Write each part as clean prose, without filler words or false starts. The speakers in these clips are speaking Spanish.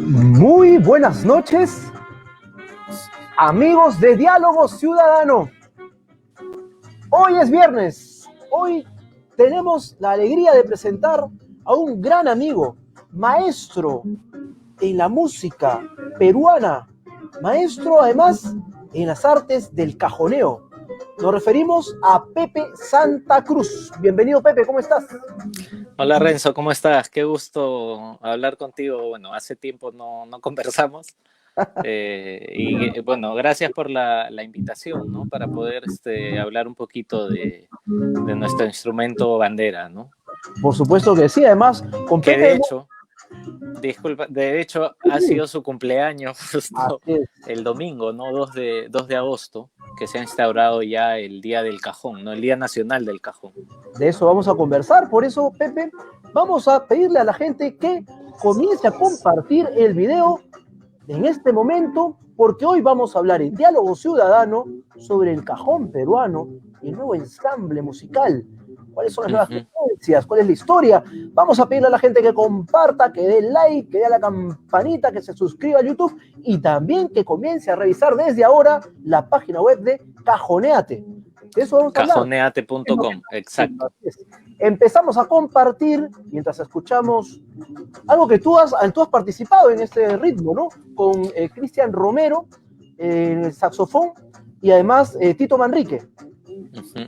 Muy buenas noches, amigos de Diálogo Ciudadano. Hoy es viernes. Hoy tenemos la alegría de presentar a un gran amigo, maestro en la música peruana, maestro además en las artes del cajoneo. Nos referimos a Pepe Santa Cruz. Bienvenido, Pepe, ¿cómo estás? Hola Renzo, ¿cómo estás? Qué gusto hablar contigo. Bueno, hace tiempo no conversamos. Y bueno, gracias por la invitación, ¿no? Para poder hablar un poquito de nuestro instrumento bandera, ¿no? Por supuesto que sí, además con Que Pepe... de hecho ha sido su cumpleaños justo Así es. el domingo, ¿no? 2 de agosto, que se ha instaurado ya el Día del Cajón, ¿no? El Día Nacional del Cajón. De eso vamos a conversar, por eso, Pepe, vamos a pedirle a la gente que comience a compartir el video en este momento, porque hoy vamos a hablar en Diálogo Ciudadano sobre el cajón peruano y el nuevo ensamble musical. ¿Cuáles son las nuevas tendencias? ¿Cuál es la historia? Vamos a pedirle a la gente que comparta, que dé like, que dé a la campanita, que se suscriba a YouTube y también que comience a revisar desde ahora la página web de Cajoneate. De eso vamos a hablar. Cajoneate.com, exacto. Empezamos a compartir mientras escuchamos algo que tú has participado en este ritmo, ¿no? Con Cristian Romero en el saxofón y además Tito Manrique.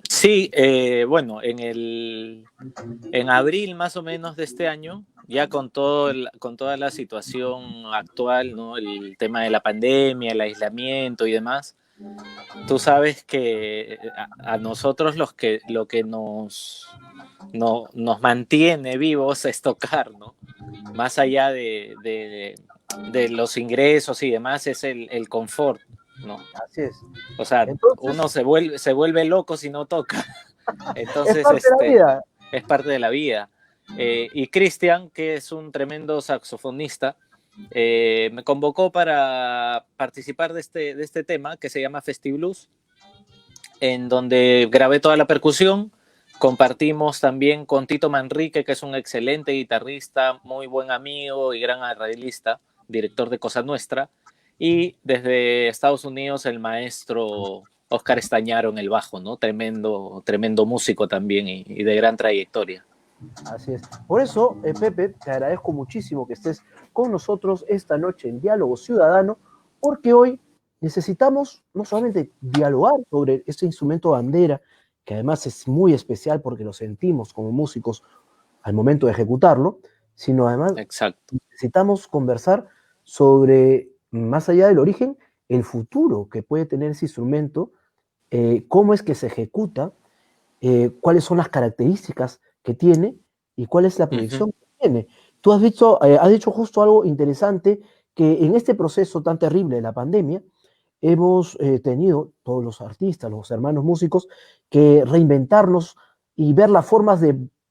Sí, bueno, en abril más o menos de este año, ya con toda la situación actual, ¿no? El tema de la pandemia, el aislamiento y demás, tú sabes que a nosotros lo que nos mantiene vivos es tocar, ¿no? Más allá de los ingresos y demás, es el confort, ¿no? Así es. O sea, entonces, uno se vuelve loco si no toca. Entonces, es parte de la vida. Es parte de la vida. Y Cristian, que es un tremendo saxofonista, me convocó para participar de este tema que se llama FestiBlues, en donde grabé toda la percusión. Compartimos también con Tito Manrique, que es un excelente guitarrista, muy buen amigo y gran arreglista, director de Cosa Nuestra. Y desde Estados Unidos el maestro Oscar Estañaro en el bajo, ¿no? Tremendo músico también y de gran trayectoria. Así es. Por eso, Pepe, te agradezco muchísimo que estés con nosotros esta noche en Diálogo Ciudadano, porque hoy necesitamos no solamente dialogar sobre este instrumento bandera, que además es muy especial porque lo sentimos como músicos al momento de ejecutarlo, sino además necesitamos conversar sobre, más allá del origen, el futuro que puede tener ese instrumento, cómo es que se ejecuta, cuáles son las características que tiene y cuál es la proyección que tiene. Tú has dicho justo algo interesante, que en este proceso tan terrible de la pandemia, hemos tenido, todos los artistas, los hermanos músicos, que reinventarnos y ver las formas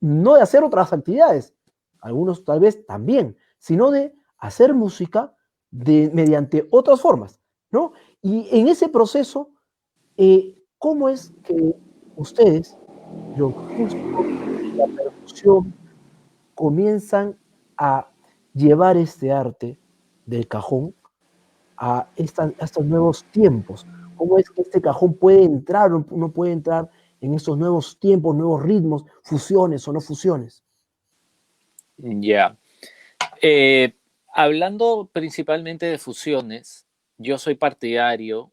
no de hacer otras actividades, algunos tal vez también, sino de hacer música mediante otras formas, ¿no? Y en ese proceso, ¿cómo es que ustedes, los músicos, la percusión, comienzan a llevar este arte del cajón a estos nuevos tiempos? ¿Cómo es que este cajón puede entrar o no puede entrar en estos nuevos tiempos, nuevos ritmos, fusiones o no fusiones? Ya. Hablando principalmente de fusiones, yo soy partidario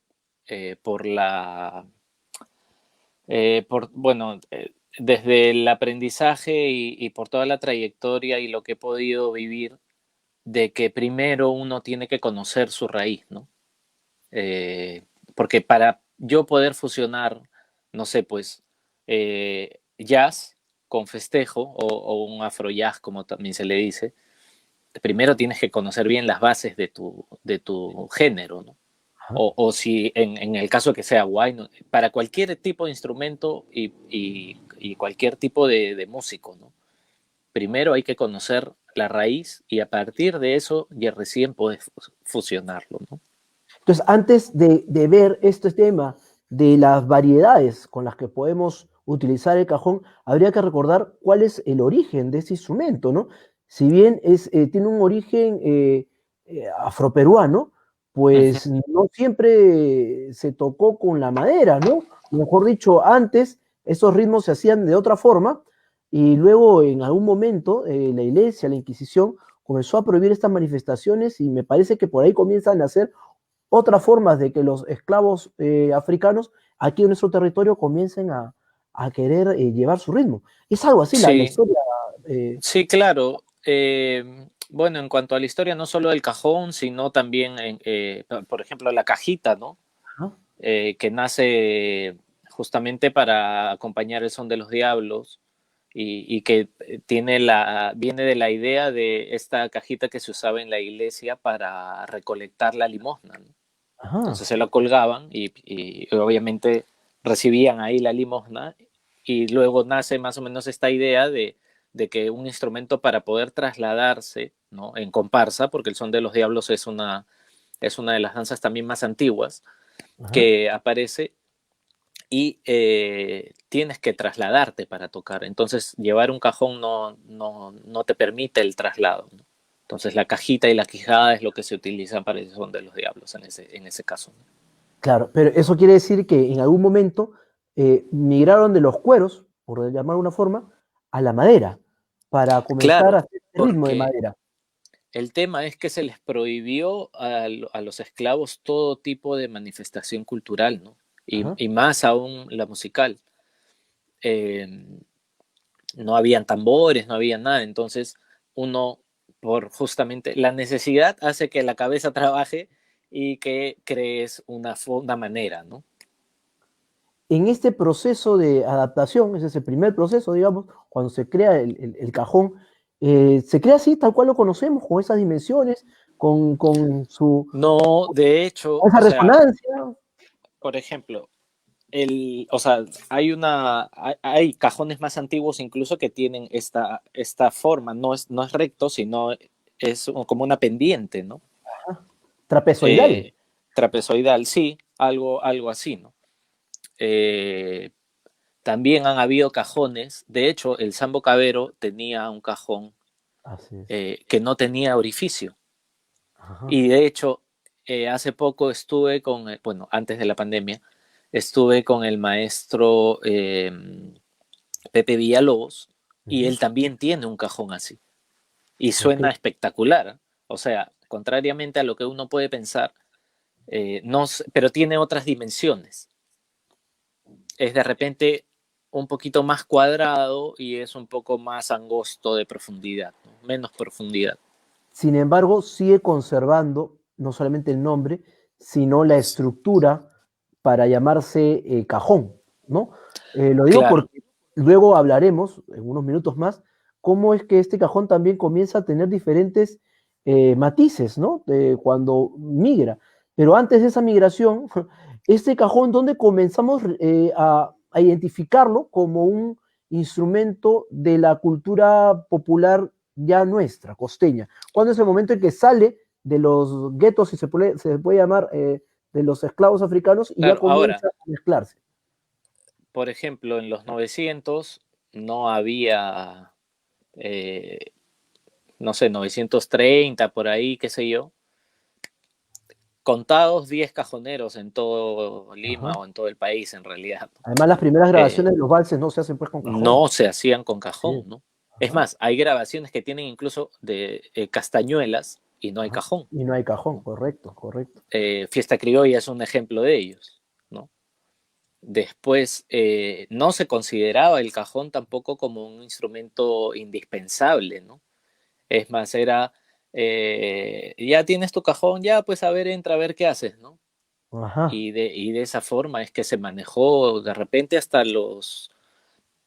desde el aprendizaje y por toda la trayectoria y lo que he podido vivir, de que primero uno tiene que conocer su raíz, ¿no? Porque para yo poder fusionar, no sé, pues, jazz con festejo o un afro-jazz, como también se le dice, primero tienes que conocer bien las bases de tu género, ¿no? O si en el caso que sea guay, ¿no? Para cualquier tipo de instrumento y cualquier tipo de músico, ¿no? Primero hay que conocer la raíz y a partir de eso ya recién puedes fusionarlo, ¿no? Entonces, antes de ver este tema de las variedades con las que podemos utilizar el cajón, habría que recordar cuál es el origen de ese instrumento, ¿no? si bien tiene un origen afroperuano, Ujú. pues no siempre se tocó con la madera, ¿no? Mejor dicho, antes esos ritmos se hacían de otra forma y luego en algún momento la iglesia, la Inquisición, comenzó a prohibir estas manifestaciones y me parece que por ahí comienzan a hacer otras formas de que los esclavos africanos aquí en nuestro territorio comiencen a querer llevar su ritmo. Es algo así la Sí, historia. eh, sí, claro. Bueno, en cuanto a la historia, no solo del cajón, sino también, por ejemplo, la cajita, ¿no? Ajá, Que nace justamente para acompañar el son de los diablos y que viene de la idea de esta cajita que se usaba en la iglesia para recolectar la limosna, ¿no? ajá. Entonces se la colgaban y obviamente recibían ahí la limosna y luego nace más o menos esta idea de que un instrumento para poder trasladarse, ¿no? En comparsa, porque el son de los diablos es una de las danzas también más antiguas Ajá. que aparece y tienes que trasladarte para tocar. Entonces llevar un cajón no te permite el traslado, ¿no? Entonces la cajita y la quijada es lo que se utiliza para el son de los diablos en ese caso, ¿no? Claro, pero eso quiere decir que en algún momento migraron de los cueros, por llamar de alguna forma, a la madera, para comenzar a Claro, hacer este ritmo de porque madera. el tema es que se les prohibió a los esclavos todo tipo de manifestación cultural, ¿no? Ajá. Y más aún la musical. Eh, no habían tambores, no había nada, entonces uno, por justamente la necesidad, hace que la cabeza trabaje y que crees una manera, ¿no? En este proceso de adaptación, ese es el primer proceso, digamos, cuando se crea el cajón, se crea así, tal cual lo conocemos, con esas dimensiones, No, de hecho, con esa o sea, resonancia. por ejemplo, o sea, hay cajones más antiguos incluso que tienen esta forma, no es recto, sino es como una pendiente, ¿no? Trapezoidal. Eh, Trapezoidal, sí, algo así, ¿no? Eh, También han habido cajones, de hecho, el Sambo Cabero tenía un cajón Así es. que no tenía orificio. Ajá. Y de hecho, hace poco estuve bueno, antes de la pandemia, estuve con el maestro Pepe Villalobos y Ujú. él también tiene un cajón así. Y Ok. suena espectacular. ¿Eh? O sea, contrariamente a lo que uno puede pensar, no, pero tiene otras dimensiones. Es de repente un poquito más cuadrado y es un poco más angosto de profundidad, ¿no? Menos profundidad. Sin embargo, sigue conservando no solamente el nombre, sino la estructura para llamarse cajón, ¿no? Lo digo Claro, porque luego hablaremos, en unos minutos más, cómo es que este cajón también comienza a tener diferentes matices, ¿no? Cuando migra. Pero antes de esa migración, este cajón, donde comenzamos a identificarlo como un instrumento de la cultura popular ya nuestra, costeña. ¿Cuándo es el momento en que sale de los guetos, si se puede llamar, de los esclavos africanos y ya claro. Ahora, comienza a mezclarse? por ejemplo, en los 900 no había, eh, no sé, 930 por ahí, qué sé yo, contados 10 cajoneros en todo Lima Ajá. o en todo el país en realidad. Además, las primeras Eh, grabaciones de los valses no se hacen pues con cajón. no se hacían con Sí. cajón, ¿no? Es Ajá, más, hay grabaciones que tienen incluso de castañuelas y no hay ajá. cajón, Y no hay cajón, ¿no? correcto, correcto. Fiesta Criolla es un ejemplo de ellos, ¿no? Después, no se consideraba el cajón tampoco como un instrumento indispensable, ¿no? Es más, ya tienes tu cajón, ya pues a ver, entra a ver qué haces, ¿no? Ajá. Y de esa forma es que se manejó de repente hasta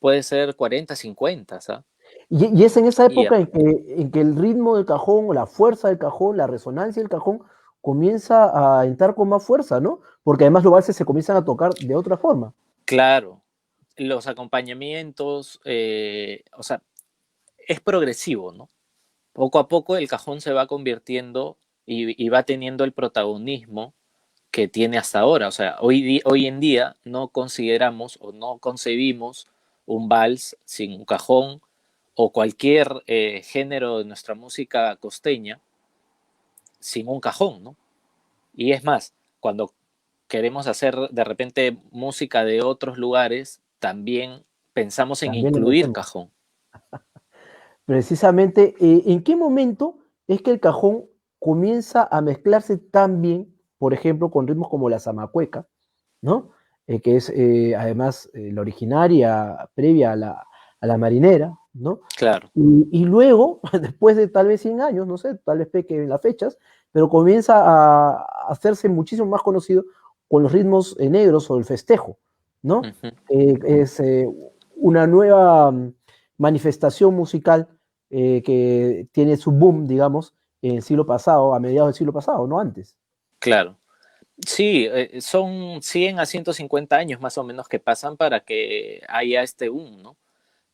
puede ser 40 50, ¿sabes? Y es en esa Y época en que el ritmo del cajón, o la fuerza del cajón, la resonancia del cajón, comienza a entrar con más fuerza, ¿no? Porque además los valses se comienzan a tocar de otra forma. claro, los acompañamientos, o sea, es progresivo, ¿no? Poco a poco el cajón se va convirtiendo y va teniendo el protagonismo que tiene hasta ahora. O sea, hoy en día no consideramos o no concebimos un vals sin un cajón o cualquier género de nuestra música costeña sin un cajón, ¿no? Y es más, cuando queremos hacer de repente música de otros lugares, también pensamos en También le incluir metemos. cajón. Precisamente, ¿en qué momento es que el cajón comienza a mezclarse tan bien, por ejemplo, con ritmos como la zamacueca, ¿no? Que es además la originaria previa a la marinera, ¿no? Claro. Y luego, después de tal vez 100 años, no sé, tal vez peque en las fechas, pero comienza a hacerse muchísimo más conocido con los ritmos negros o el festejo, ¿no? Ujú. Es una nueva manifestación musical que tiene su boom, digamos, en el siglo pasado, a mediados del siglo pasado, no antes. Claro. Sí, son 100 a 150 años más o menos que pasan para que haya este boom, ¿no?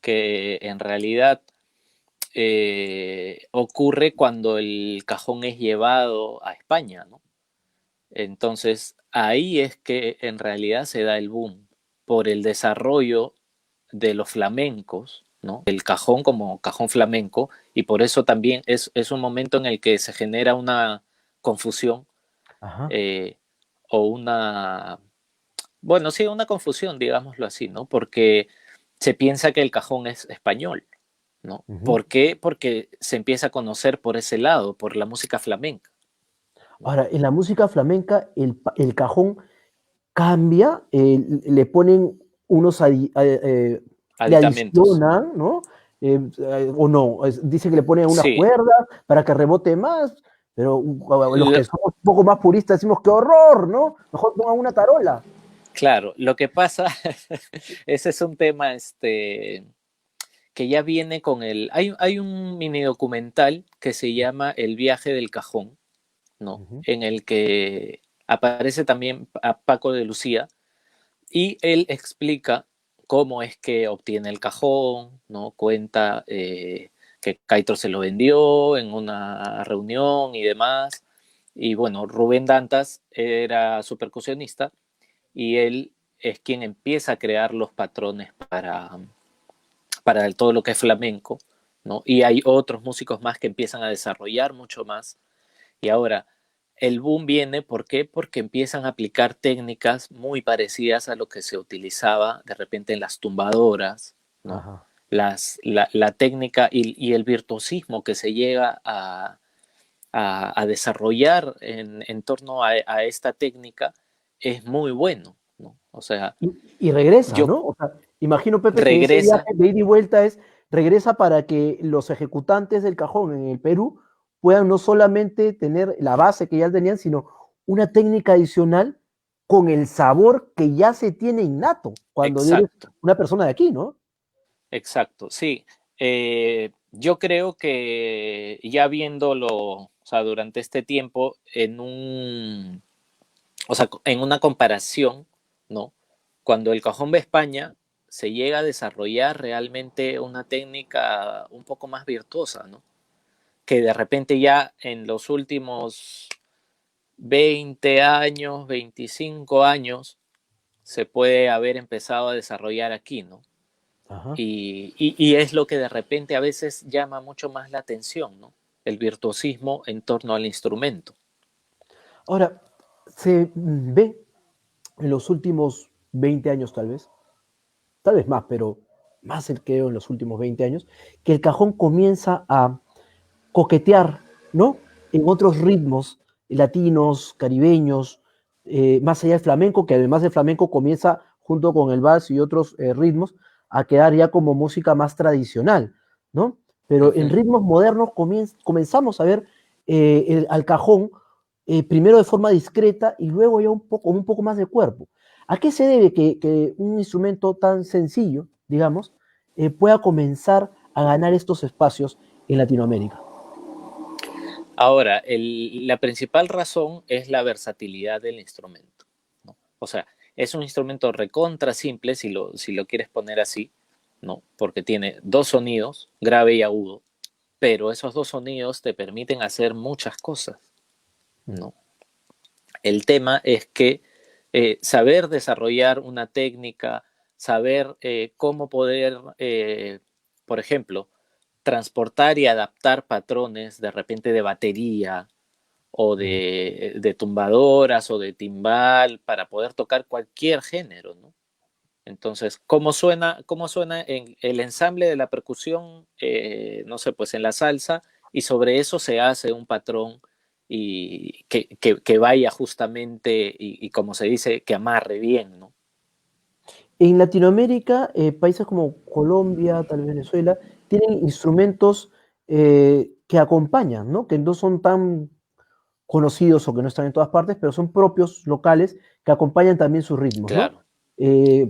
Que en realidad ocurre cuando el cajón es llevado a España, ¿no? Entonces, ahí es que en realidad se da el boom por el desarrollo de los flamencos, ¿no? El cajón como cajón flamenco, y por eso también es un momento en el que se genera una confusión Ajá. eh, o una, bueno, sí, una confusión, digámoslo así, ¿no? Porque se piensa que el cajón es español, ¿no? Ujú. ¿Por qué? Porque se empieza a conocer por ese lado, por la música flamenca, ¿no? Ahora, en la música flamenca, el cajón cambia, le ponen unos, le Aditamentos. adicionan, ¿no? O no, dice que le ponen unas Sí, cuerdas para que rebote más, pero los lo, que somos un poco más puristas decimos, qué horror, ¿no? Mejor pongan una tarola. claro, lo que pasa, ese es un tema que ya viene con el... Hay un mini documental que se llama El viaje del cajón, ¿no? Ujú. En el que aparece también a Paco de Lucía y él explica cómo es que obtiene el cajón, ¿no? Cuenta que Caitro se lo vendió en una reunión y demás. Y bueno, Rubén Dantas era su percusionista y él es quien empieza a crear los patrones para todo lo que es flamenco, ¿no? Y hay otros músicos más que empiezan a desarrollar mucho más. Y ahora, el boom viene, ¿por qué? Porque empiezan a aplicar técnicas muy parecidas a lo que se utilizaba de repente en las tumbadoras, ¿no? Ajá. La técnica y el virtuosismo que se llega a desarrollar en torno a esta técnica es muy bueno, ¿no? O sea, Y regresa, yo ¿no? O sea, imagino, Pepe, que ese viaje regresa, de ida y vuelta regresa para que los ejecutantes del cajón en el Perú puedan no solamente tener la base que ya tenían, sino una técnica adicional con el sabor que ya se tiene innato cuando eres exacto. una persona de aquí, ¿no? Exacto, sí. Yo creo que ya viéndolo, o sea, durante este tiempo, o sea, en una comparación, ¿no? Cuando el cajón de España se llega a desarrollar realmente una técnica un poco más virtuosa, ¿no? Que de repente ya en los últimos 20 años, 25 años, se puede haber empezado a desarrollar aquí, ¿no? Ajá. Y es lo que de repente a veces llama mucho más la atención, ¿no? El virtuosismo en torno al instrumento. Ahora, se ve en los últimos 20 años tal vez más, pero más el que en los últimos 20 años, que el cajón comienza a coquetear, ¿no? En otros ritmos latinos, caribeños, más allá del flamenco, que además del flamenco comienza junto con el vals y otros ritmos a quedar ya como música más tradicional, ¿no? Uh Pero en -huh. ritmos modernos comenzamos a ver al cajón primero de forma discreta y luego ya un poco más de cuerpo. ¿A qué se debe que un instrumento tan sencillo, digamos, pueda comenzar a ganar estos espacios en Latinoamérica? Ahora, la principal razón es la versatilidad del instrumento, ¿no? O sea, es un instrumento recontra simple, si lo quieres poner así, ¿no? Porque tiene dos sonidos, grave y agudo, pero esos dos sonidos te permiten hacer muchas cosas, Mm. ¿no? El tema es que saber desarrollar una técnica, saber cómo poder, por ejemplo, transportar y adaptar patrones de repente de batería o de tumbadoras o de timbal para poder tocar cualquier género, ¿no? Entonces, cómo suena en el ensamble de la percusión, no sé, pues en la salsa, y sobre eso se hace un patrón y que vaya justamente, y como se dice, que amarre bien, ¿no? En Latinoamérica, países como Colombia, tal vez Venezuela, tienen instrumentos que acompañan, ¿no? Que no son tan conocidos o que no están en todas partes, pero son propios, locales, que acompañan también sus ritmos, ¿no? Claro.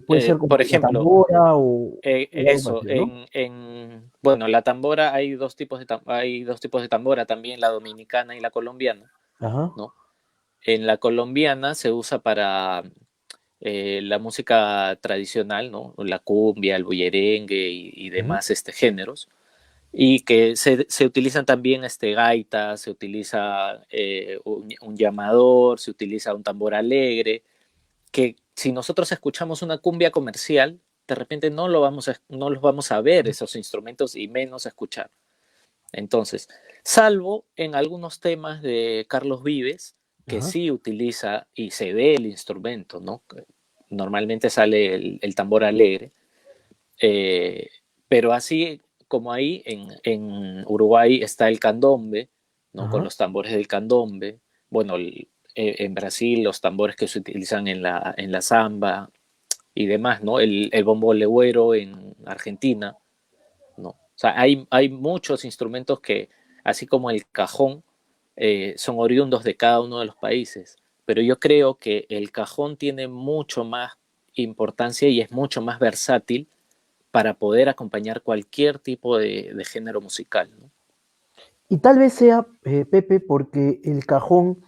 Puede ser como Por la ejemplo, tambora o algo eso, parecido, ¿no? bueno, la tambora, hay dos tipos hay dos tipos de tambora también, la dominicana y la colombiana, Ajá, ¿no? En la colombiana se usa para la música tradicional, ¿no? La cumbia, el bullerengue y ujú, demás géneros, y que se utilizan también gaitas, se utiliza un llamador, se utiliza un tambor alegre, que si nosotros escuchamos una cumbia comercial, de repente no los vamos a ver esos instrumentos y menos a escuchar. Entonces, salvo en algunos temas de Carlos Vives, que ajá. sí utiliza y se ve el instrumento, ¿no? Normalmente sale tambor alegre, eh, pero así como ahí en Uruguay está el candombe, ¿no? Con Ajá. los tambores del candombe, bueno, en Brasil los tambores que se utilizan en la samba y demás, ¿no? El bombo legüero en Argentina, ¿no? O sea, hay muchos instrumentos que, así como el cajón, son oriundos de cada uno de los países, pero yo creo que el cajón tiene mucho más importancia y es mucho más versátil para poder acompañar cualquier tipo de género musical, ¿no? Y tal vez sea, Pepe, porque el cajón,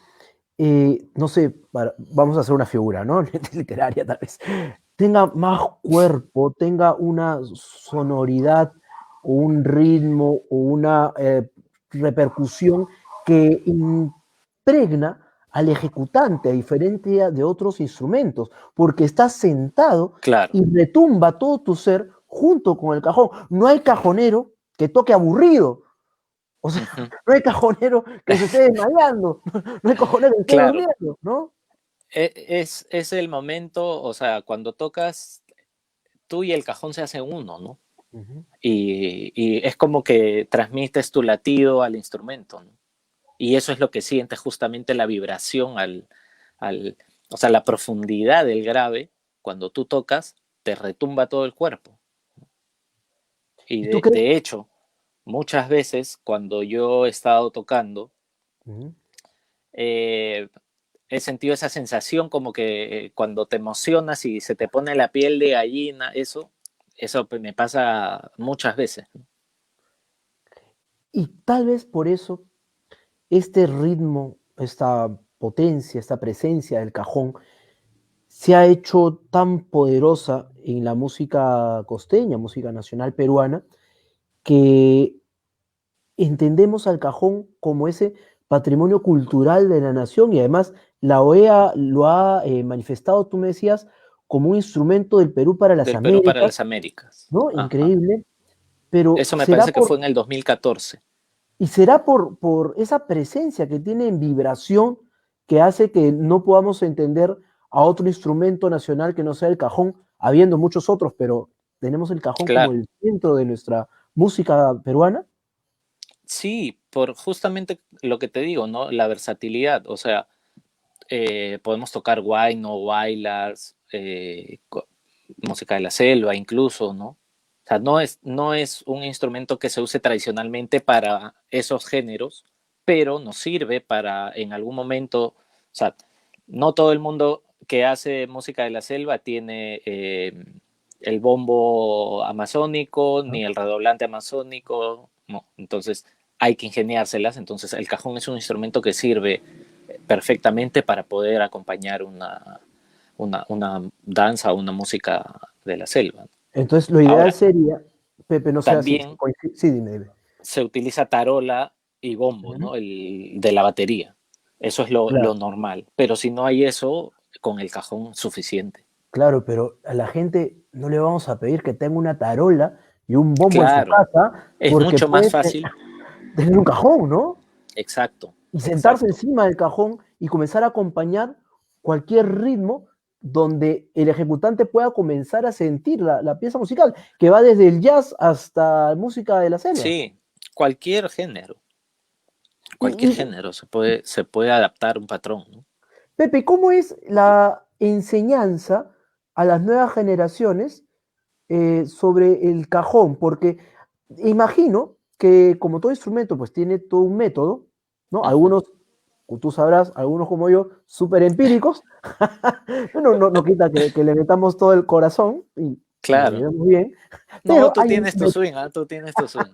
no sé, vamos a hacer una figura, ¿no? Literaria tal vez, tenga más cuerpo, tenga una sonoridad o un ritmo o una repercusión que impregna al ejecutante, a diferencia de otros instrumentos, porque estás sentado Claro. y retumba todo tu ser junto con el cajón. No hay cajonero que toque aburrido, o sea, Ujú. no hay cajonero que se esté desmayando, no hay cajonero que esté Claro, durmiendo, ¿no? es el momento, o sea, cuando tocas, tú y el cajón se hacen uno, ¿no? Ujú. Y es como que transmites tu latido al instrumento, ¿no? Y eso es lo que sientes justamente la vibración o sea, la profundidad del grave, cuando tú tocas, te retumba todo el cuerpo. Y ¿Y tú crees? de hecho, muchas veces cuando yo he estado tocando, Ujú. eh, he sentido esa sensación como que cuando te emocionas y se te pone la piel de gallina, eso me pasa muchas veces, ¿no? Y tal vez por eso este ritmo, esta potencia, esta presencia del cajón se ha hecho tan poderosa en la música costeña, música nacional peruana, que entendemos al cajón como ese patrimonio cultural de la nación y además la OEA lo ha manifestado, tú me decías, como un instrumento del Perú para las Del Perú para Américas, las Américas. ¿no? Ajá. Increíble, pero Eso me parece que fue en el 2014. será por esa presencia que tiene en vibración que hace que no podamos entender a otro instrumento nacional que no sea el cajón, habiendo muchos otros, pero tenemos el cajón como Claro. el centro de nuestra música peruana. Sí, por justamente lo que te digo, ¿no? La versatilidad. O sea, podemos tocar no bailars, música de la selva incluso, ¿no? O sea, no es un instrumento que se use tradicionalmente para esos géneros, pero nos sirve para en algún momento, o sea, no todo el mundo que hace música de la selva tiene el bombo amazónico ¿No? ni el redoblante amazónico, no. Entonces hay que ingeniárselas. Entonces el cajón es un instrumento que sirve perfectamente para poder acompañar una danza o una música de la selva. Entonces, lo ideal Ahora, sería, Pepe, no sé si también coincide. Sí, dime, dime. se utiliza tarola y bombo, Ujú. ¿no? De la batería. Eso es Claro, lo normal. Pero si no hay eso, con el cajón suficiente. claro, pero a la gente no le vamos a pedir que tenga una tarola y un bombo en su Claro, casa, es porque mucho más puede fácil. tener un cajón, ¿no? Exacto, Y sentarse exacto. encima del cajón y comenzar a acompañar cualquier ritmo donde el ejecutante pueda comenzar a sentir la pieza musical, que va desde el jazz hasta música de la selva. Sí, cualquier género, Y, cualquier y, género se puede adaptar un patrón, ¿no? Pepe, ¿cómo es la enseñanza a las nuevas generaciones sobre el cajón? Porque imagino que como todo instrumento, pues tiene todo un método, ¿no? Ujú. Algunos, tú sabrás, algunos como yo, súper empíricos. No quita que le metamos todo el corazón y nos Claro. llevemos bien, No, pero tú hay, tienes tu swing, ¿ah? Tú tienes tu swing.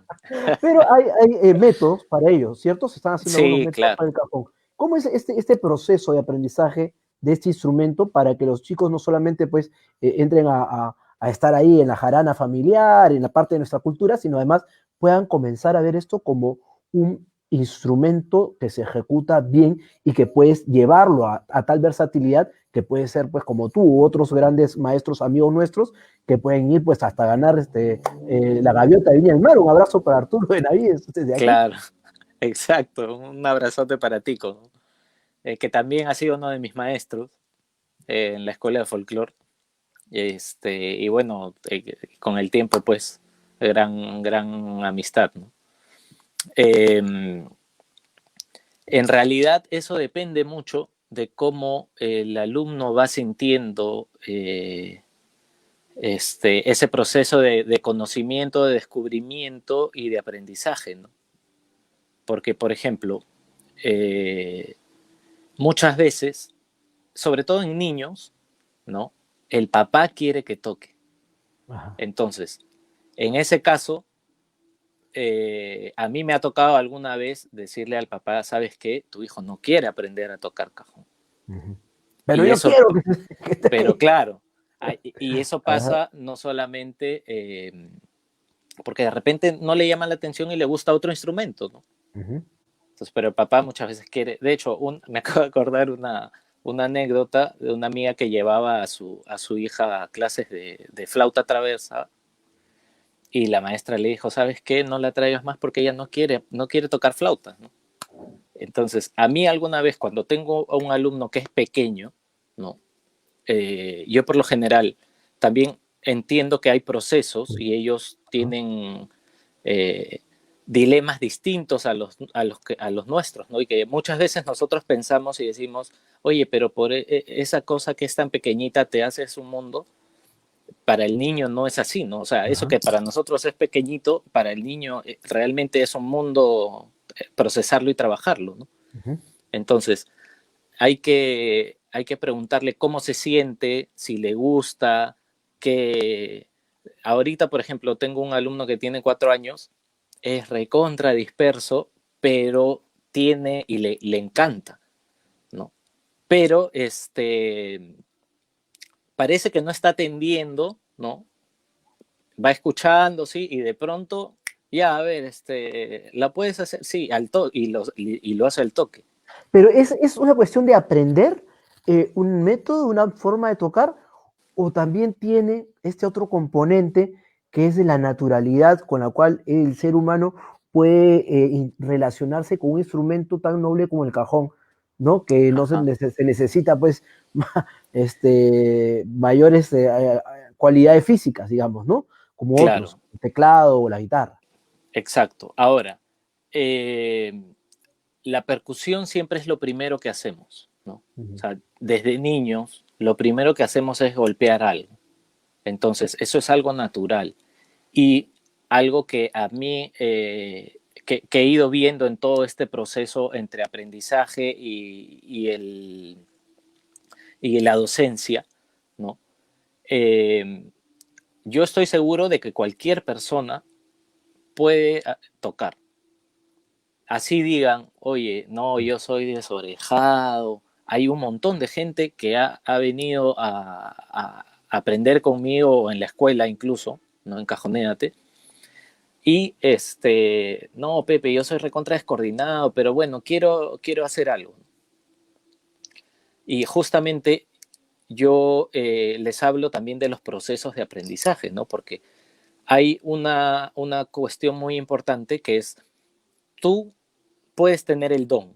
pero hay métodos para ello, ¿cierto? Se están haciendo algunos Sí, métodos claro. para el cajón. ¿Cómo es este proceso de aprendizaje de este instrumento para que los chicos no solamente pues entren a estar ahí en la jarana familiar, en la parte de nuestra cultura, sino además puedan comenzar a ver esto como un instrumento que se ejecuta bien y que puedes llevarlo a tal versatilidad que puede ser pues como tú u otros grandes maestros amigos nuestros que pueden ir pues hasta ganar la gaviota de Viña del Mar? Un abrazo para Arturo Benavides desde aquí. Claro, exacto. Un abrazote para Tico, ¿no? Que también ha sido uno de mis maestros en la escuela de folclore. Y bueno, con el tiempo, pues, gran amistad, ¿no? Eh, en realidad, eso depende mucho de cómo el alumno va sintiendo ese proceso de conocimiento, de descubrimiento y de aprendizaje, ¿no? Porque, por ejemplo, eh, muchas veces, sobre todo en niños, ¿no? El papá quiere que toque. Ajá. Entonces, en ese caso, a mí me ha tocado alguna vez decirle al papá, ¿sabes qué? Tu hijo no quiere aprender a tocar cajón. Ujú. Pero Y yo eso, quiero que esté pero ahí. claro, y eso Ajá. pasa no solamente porque de repente no le llama la atención y le gusta otro instrumento, ¿no? Ujú. Entonces, pero el papá muchas veces quiere, de hecho, me acabo de acordar una anécdota de una amiga que llevaba a su hija a clases de flauta traversa y la maestra le dijo, ¿sabes qué? No la traigas más porque ella no quiere tocar flauta, ¿no? Entonces, a mí alguna vez cuando tengo a un alumno que es pequeño, ¿no? Yo por lo general también entiendo que hay procesos y ellos Ajá. tienen dilemas distintos a los nuestros, ¿no? Y que muchas veces nosotros pensamos y decimos, oye, pero por esa cosa que es tan pequeñita te haces un mundo, para el niño no es así, ¿no? O sea, eso Ajá. que para nosotros es pequeñito, para el niño realmente es un mundo procesarlo y trabajarlo, ¿no? Ujú. Entonces, hay que preguntarle cómo se siente, si le gusta, que ahorita, por ejemplo, tengo un alumno que tiene 4 años, es recontra disperso, pero tiene y le encanta, ¿no? Pero parece que no está atendiendo, ¿no? Va escuchando, sí, y de pronto, ya, a ver, la puedes hacer, sí, y lo hace al toque. Pero es una cuestión de aprender un método, una forma de tocar, o también tiene este otro componente que es de la naturalidad con la cual el ser humano puede relacionarse con un instrumento tan noble como el cajón, ¿no? Que no Ajá, se necesita pues mayores cualidades físicas, digamos, ¿no? Como otros, claro, el teclado o la guitarra. exacto. Ahora, eh, la percusión siempre es lo primero que hacemos, ¿no? O Ujú. sea, desde niños, lo primero que hacemos es golpear algo. Entonces, eso es algo natural. Y algo que a mí, que he ido viendo en todo este proceso entre aprendizaje y la docencia, ¿no? Eh, yo estoy seguro de que cualquier persona puede tocar. Así digan, oye, no, yo soy desorejado. Hay un montón de gente que ha venido a aprender conmigo en la escuela incluso, ¿no? En Cajonéate. Y no, Pepe, yo soy recontra descoordinado, pero bueno, quiero hacer algo. Y justamente yo les hablo también de los procesos de aprendizaje, ¿no? Porque hay una cuestión muy importante que es, tú puedes tener el don,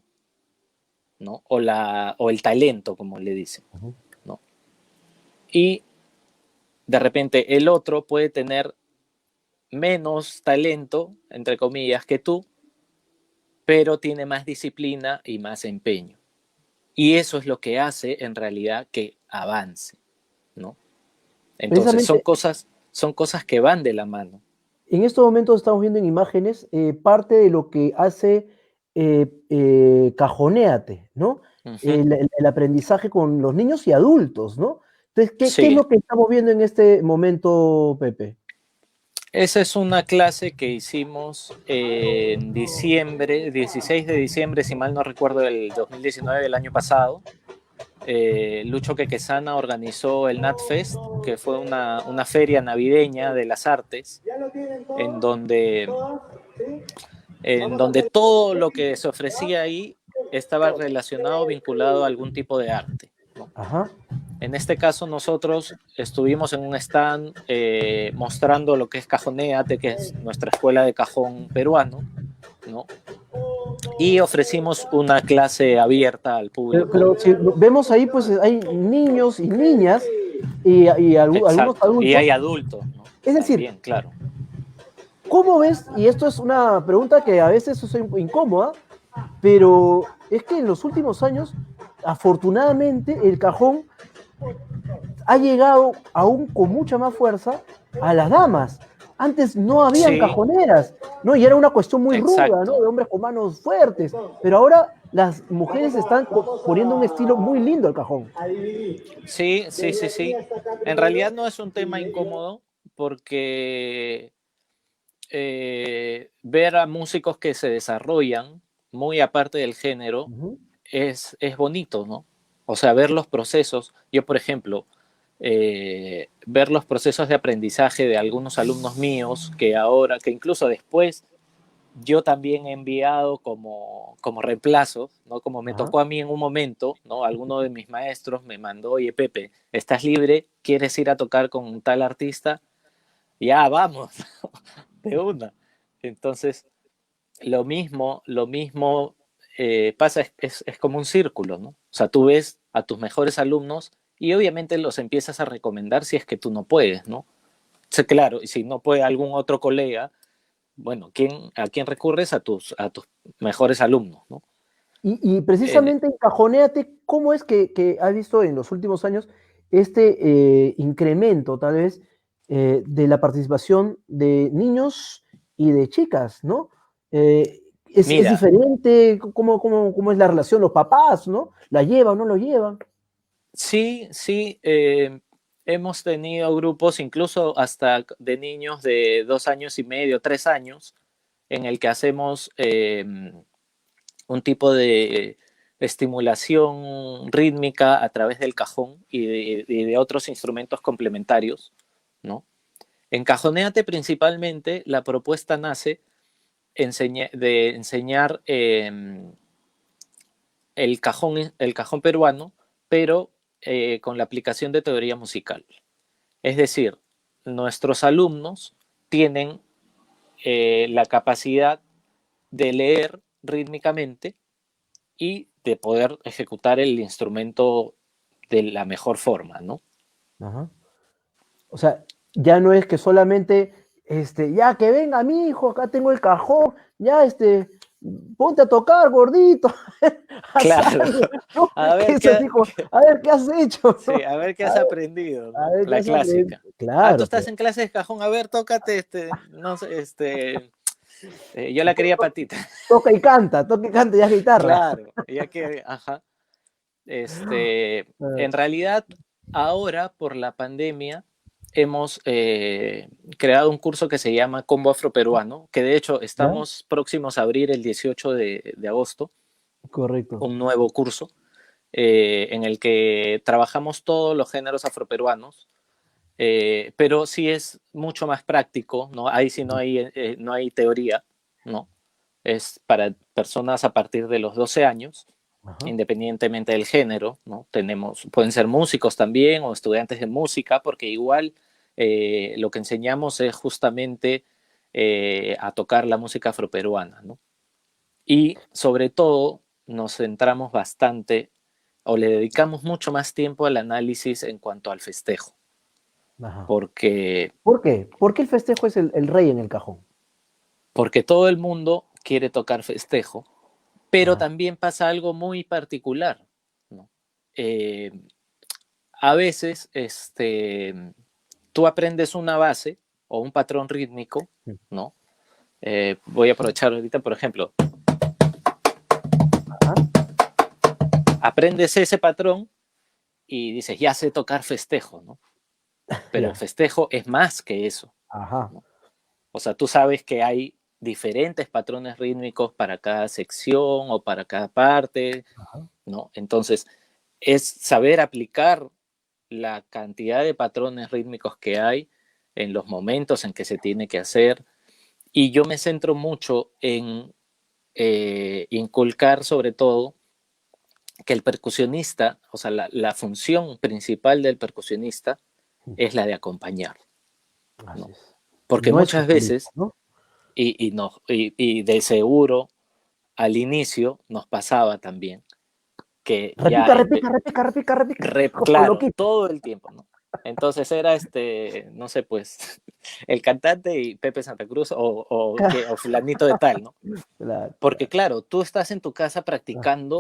¿no? O el talento, como le dicen, Ujú. ¿no? Y de repente el otro puede tener menos talento, entre comillas, que tú, pero tiene más disciplina y más empeño. Y eso es lo que hace en realidad que avance, ¿no? Entonces Precisamente son cosas que van de la mano. en estos momentos estamos viendo en imágenes parte de lo que hace Cajonéate, ¿no? Uh -huh. El aprendizaje con los niños y adultos, ¿no? Entonces, ¿qué es Sí, lo que estamos viendo en este momento, Pepe? esa es una clase que hicimos en diciembre, 16 de diciembre, si mal no recuerdo, del 2019, del año pasado. Lucho Quequesana organizó el NatFest, que fue una feria navideña de las artes, en donde, en donde todo lo que se ofrecía ahí estaba relacionado, vinculado a algún tipo de arte, ¿no? Ajá. En este caso nosotros estuvimos en un stand mostrando lo que es Cajonéate, que es nuestra escuela de cajón peruano, ¿no? Y ofrecimos una clase abierta al público. Pero si vemos ahí, pues hay niños y niñas y algunos Exacto. Y adultos. hay adultos, ¿no? Es decir, También, claro. ¿cómo ves? Y esto es una pregunta que a veces es incómoda, pero es que en los últimos años, afortunadamente, el cajón ha llegado aún con mucha más fuerza a las damas. Antes no habían Sí, cajoneras, ¿no? Y era una cuestión muy ruda, ¿no? exacto. De hombres con manos fuertes. Pero ahora las mujeres están poniendo un estilo muy lindo al cajón. Sí, sí, sí, sí. En realidad no es un tema incómodo porque ver a músicos que se desarrollan muy aparte del género Uh -huh. es bonito, ¿no? O sea, ver los procesos. Yo, por ejemplo, ver los procesos de aprendizaje de algunos alumnos míos que ahora, que incluso después yo también he enviado como reemplazo, ¿no? Como me Ajá. tocó a mí en un momento, ¿no? Alguno de mis maestros me mandó, oye Pepe, ¿estás libre? ¿Quieres ir a tocar con tal artista? Ya, vamos, de una. Entonces, lo mismo pasa, es como un círculo, ¿no? O sea, tú ves a tus mejores alumnos y obviamente los empiezas a recomendar si es que tú no puedes, ¿no? O sea, claro, y si no puede algún otro colega, bueno, ¿a quién recurres? A tus mejores alumnos, ¿no? Y Eh, precisamente en Cajonéate, ¿cómo es que has visto en los últimos años este incremento, tal vez, de la participación de niños y de chicas, ¿no? Es Mira, diferente? ¿Cómo es la relación? Los papás, ¿no? ¿La llevan, no lo llevan? sí, sí, hemos tenido grupos incluso hasta de niños de 2 años y medio, 3 años, en el que hacemos un tipo de estimulación rítmica a través del cajón y de otros instrumentos complementarios, ¿no? En Cajonéate principalmente la propuesta nace de enseñar el cajón peruano, pero con la aplicación de teoría musical. Es decir, nuestros alumnos tienen la capacidad de leer rítmicamente y de poder ejecutar el instrumento de la mejor forma, ¿no? Ajá. O sea, ya no es que solamente, ya que venga mi hijo, acá tengo el cajón, ya, ponte a tocar, gordito, haz Claro. algo, ¿no? A Que ver es así como, a ver qué has hecho, sí, ¿no? a ver qué has A aprendido, a ¿no? ver qué La has aprendido. clásica. Ah, tú Claro, estás pues. en clases de cajón, a ver, tócate, no sé, yo la quería patita. Toca y canta, ya es guitarra. Claro, ya que, ajá. Ah, En realidad, ahora por la pandemia hemos creado un curso que se llama Combo Afroperuano, que de hecho ¿ya? estamos próximos a abrir el 18 de agosto, Correcto. un nuevo curso en el que trabajamos todos los géneros afroperuanos, pero sí es mucho más práctico, ¿no? Ahí sí no hay teoría, ¿no? Es para personas a partir de los 12 años, Ajá. independientemente del género, ¿no? Pueden ser músicos también o estudiantes de música, porque igual lo que enseñamos es justamente a tocar la música afroperuana, ¿no? Y sobre todo nos centramos bastante o le dedicamos mucho más tiempo al análisis en cuanto al festejo, Ajá. porque, ¿Por qué? ¿Por qué el festejo es el rey en el cajón? porque todo el mundo quiere tocar festejo, pero Ajá. también pasa algo muy particular, ¿no? Eh, a veces tú aprendes una base o un patrón rítmico, ¿no? Voy a aprovechar ahorita, por ejemplo, Ajá. aprendes ese patrón y dices, ya sé tocar festejo, ¿no? Pero el Ya. festejo es más que eso, Ajá. ¿no? O sea, tú sabes que hay diferentes patrones rítmicos para cada sección o para cada parte, Ajá. ¿no? Entonces, es saber aplicar la cantidad de patrones rítmicos que hay en los momentos en que se tiene que hacer. Y yo me centro mucho en inculcar sobre todo que el percusionista, o sea, la función principal del percusionista es la de acompañar, Así ¿no? es. Porque No es un muchas solista, veces, ¿no? no, y de seguro al inicio nos pasaba también que ya, Repica, repica, repica, repica, repica. Como claro, loquito. todo el tiempo, ¿no? Entonces era no sé, pues, el cantante y Pepe Santa Cruz o fulanito de tal, ¿no? Claro, Porque claro. claro, tú estás en tu casa Ah, practicando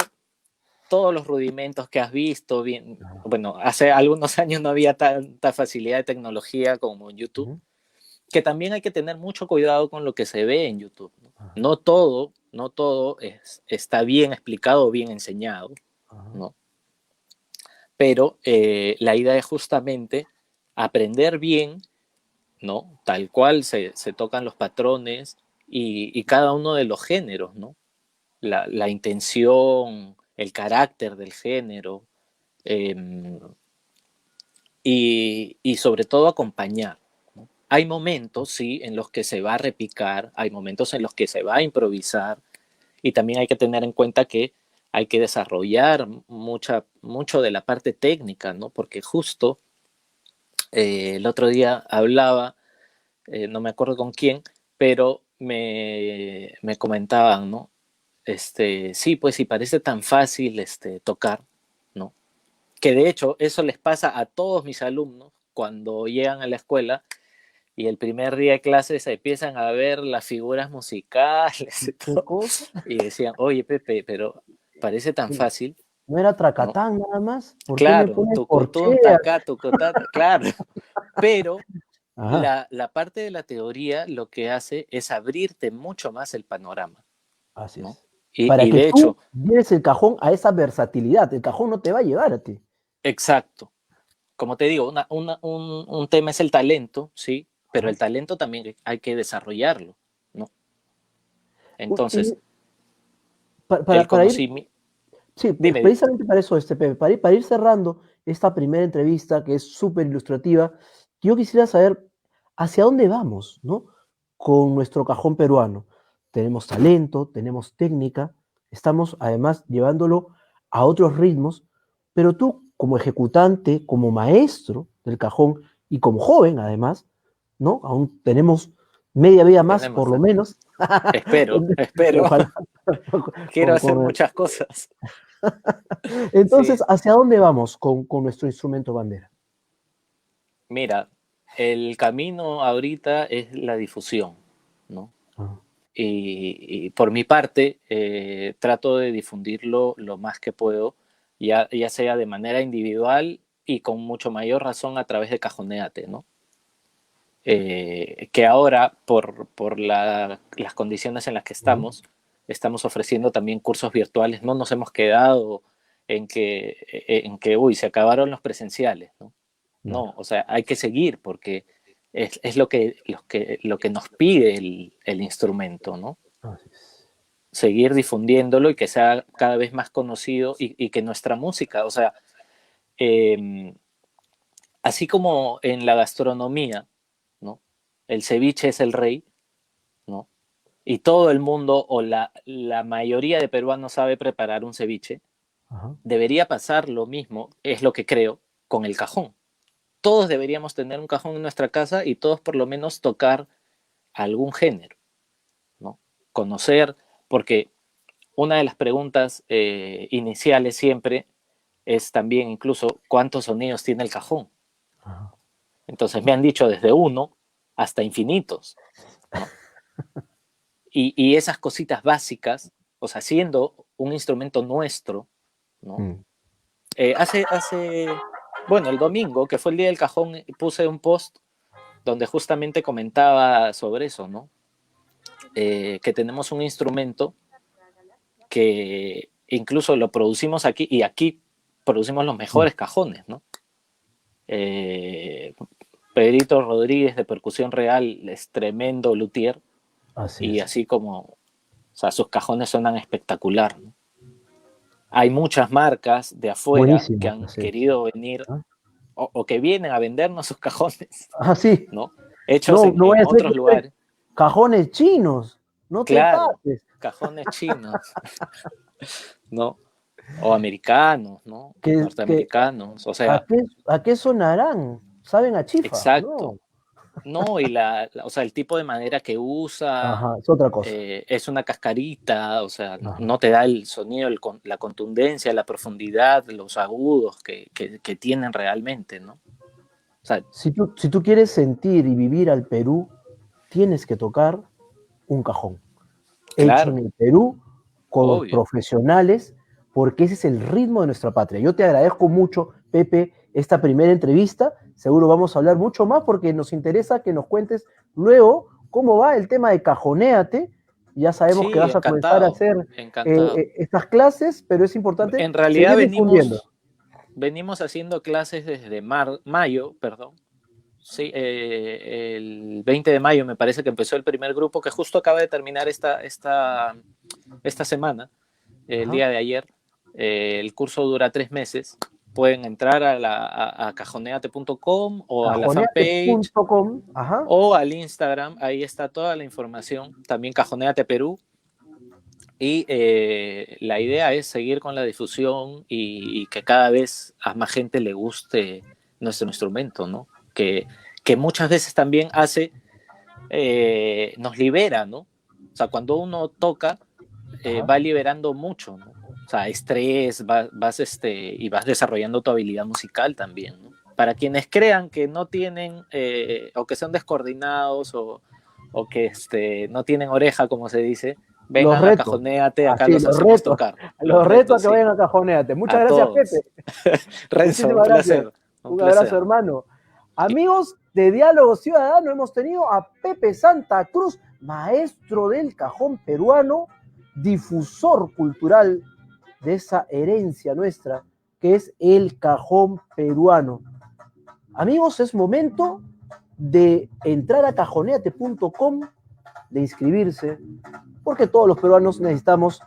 todos los rudimentos que has visto, bien, ah, bueno, hace algunos años no había tanta facilidad de tecnología como en YouTube, ujú, que también hay que tener mucho cuidado con lo que se ve en YouTube, ¿no? ah, No todo está bien explicado o bien enseñado, ah. ¿no? Pero la idea es justamente aprender bien, ¿no? Tal cual se tocan los patrones y cada uno de los géneros, ¿no? La intención, el carácter del género, eh, y sobre todo acompañar. Hay momentos, sí, en los que se va a repicar, hay momentos en los que se va a improvisar y también hay que tener en cuenta que hay que desarrollar mucho de la parte técnica, ¿no? Porque justo el otro día hablaba, no me acuerdo con quién, pero me comentaban, ¿no? Sí, pues sí, parece tan fácil tocar, ¿no? Que de hecho eso les pasa a todos mis alumnos cuando llegan a la escuela y el primer día de clase se empiezan a ver las figuras musicales y ¿Qué todo, cosa? y decían, oye Pepe, pero parece tan fácil, ¿No era ¿no? Tracatán nada más? ¿Por qué me Claro, pones tucutún, corcheas? tacá, tucutata, claro, pero Ajá, la parte de la teoría lo que hace es abrirte mucho más el panorama, así ¿no? es. Y, Para y que de tú hecho, lleves el cajón a esa versatilidad. El cajón no te va a llevar a ti. exacto, como te digo, un tema es el talento, ¿sí? Pero Ajá. el talento también hay que desarrollarlo, ¿no? Y Entonces, el para ir, conocimiento... sí, Dime, dime. precisamente para eso, Pepe, para ir cerrando esta primera entrevista que es súper ilustrativa, yo quisiera saber hacia dónde vamos, ¿no? Con nuestro cajón peruano. Tenemos talento, tenemos técnica, estamos además llevándolo a otros ritmos, pero tú como ejecutante, como maestro del cajón y como joven además, ¿no? Aún tenemos media vida más por Tenemos, lo menos. espero. Ojalá. Quiero Con, hacer con muchas cosas. Entonces, Sí, ¿hacia dónde vamos con nuestro instrumento bandera? mira, el camino ahorita es la difusión, ¿no? Ah, Y por mi parte, trato de difundirlo lo más que puedo, ya sea de manera individual y con mucho mayor razón a través de Cajoneate, ¿no? Que ahora, por las condiciones en las que ujú, estamos ofreciendo también cursos virtuales, no nos hemos quedado uy, se acabaron los presenciales, ¿no? No, claro, o sea, hay que seguir porque es lo que nos pide el instrumento, ¿no? así es. Seguir difundiéndolo y que sea cada vez más conocido y que nuestra música, o sea, eh, así como en la gastronomía, ¿no? El ceviche es el rey, ¿no? Y todo el mundo o la mayoría de peruanos sabe preparar un ceviche, Ajá, debería pasar lo mismo, es lo que creo, con el cajón. todos deberíamos tener un cajón en nuestra casa y todos por lo menos tocar algún género, ¿no? Conocer, porque una de las preguntas iniciales siempre es también incluso cuántos sonidos tiene el cajón. Ajá. Entonces me han dicho desde 1 hasta infinitos, ¿no? Y esas cositas básicas, o sea, siendo un instrumento nuestro, ¿no? Bueno, el domingo, que fue el día del cajón, puse un post donde justamente comentaba sobre eso, ¿no? Que tenemos un instrumento que incluso lo producimos aquí, y aquí producimos los mejores cajones, ¿no? Pedrito Rodríguez de Percusión Real es tremendo luthier, y así como, o sea, sus cajones suenan espectacular, ¿no? Hay muchas marcas de afuera Buenísimo, que han querido venir o que vienen a vendernos sus cajones, sí. ¿no? Hechos No, en no vaya a ser otros que lugares. cajones chinos, no te Claro, pases. cajones chinos, ¿no? O americanos, ¿no? Norteamericanos, o sea, ¿A qué sonarán? ¿Saben a chifa? exacto. No. No, y o sea, el tipo de madera que usa Ajá, es otra cosa. es una cascarita, o sea, Ajá. no te da el sonido, la contundencia, la profundidad, los agudos que tienen realmente, ¿no? O sea, Si tú quieres sentir y vivir al Perú, tienes que tocar un cajón. Hecho en claro, el Perú, con obvio. profesionales, porque ese es el ritmo de nuestra patria. Yo te agradezco mucho, Pepe, esta primera entrevista. Seguro vamos a hablar mucho más porque nos interesa que nos cuentes luego cómo va el tema de Cajonéate. Ya sabemos que Sí, vas a comenzar a encantado, hacer encantado. estas clases, pero es importante En realidad seguir difundiendo. venimos haciendo clases desde mayo, perdón. Sí, el 20 de mayo me parece que empezó el primer grupo, que justo acaba de terminar esta semana, el Ajá. día de ayer. El curso dura 3 meses. Pueden entrar a cajoneate.com o a la fanpage Cajoneate.com. Ajá. o al Instagram. Ahí está toda la información. También Cajoneate Perú. Y la idea es seguir con la difusión y que cada vez a más gente le guste nuestro instrumento, ¿no? Que muchas veces también nos libera, ¿no? O sea, cuando uno toca, va liberando mucho, ¿no? O sea, estrés, y vas desarrollando tu habilidad musical también, ¿no? Para quienes crean que no tienen, o que son descoordinados, o que no tienen oreja, como se dice, Los vengan a retos. Cajonéate, acá Así, los hacemos tocar. Los los retos a retos, que sí, vayan a Cajoneate. Muchas a gracias, todos. Pepe. Renzo, un Muchísimas gracias. placer, un Un abrazo, placer. hermano. Amigos de Diálogo Ciudadano, hemos tenido a Pepe Santa Cruz, maestro del cajón peruano, difusor cultural de esa herencia nuestra, que es el cajón peruano. Amigos, es momento de entrar a cajoneate.com, de inscribirse, porque todos los peruanos necesitamos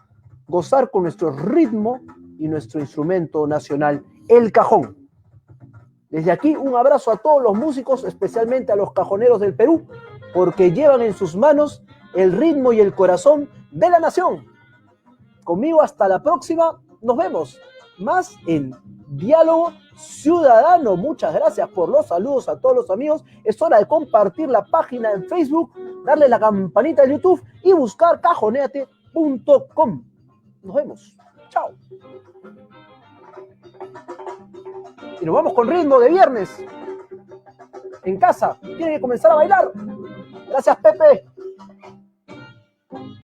gozar con nuestro ritmo y nuestro instrumento nacional, el cajón. Desde aquí un abrazo a todos los músicos, especialmente a los cajoneros del Perú, porque llevan en sus manos el ritmo y el corazón de la nación. Conmigo hasta la próxima, nos vemos más en Diálogo Ciudadano. Muchas gracias por los saludos a todos los amigos. Es hora de compartir la página en Facebook, darle la campanita en YouTube y buscar cajoneate.com. Nos vemos. Chao. Y nos vamos con ritmo de viernes. En casa, tienen que comenzar a bailar. Gracias, Pepe.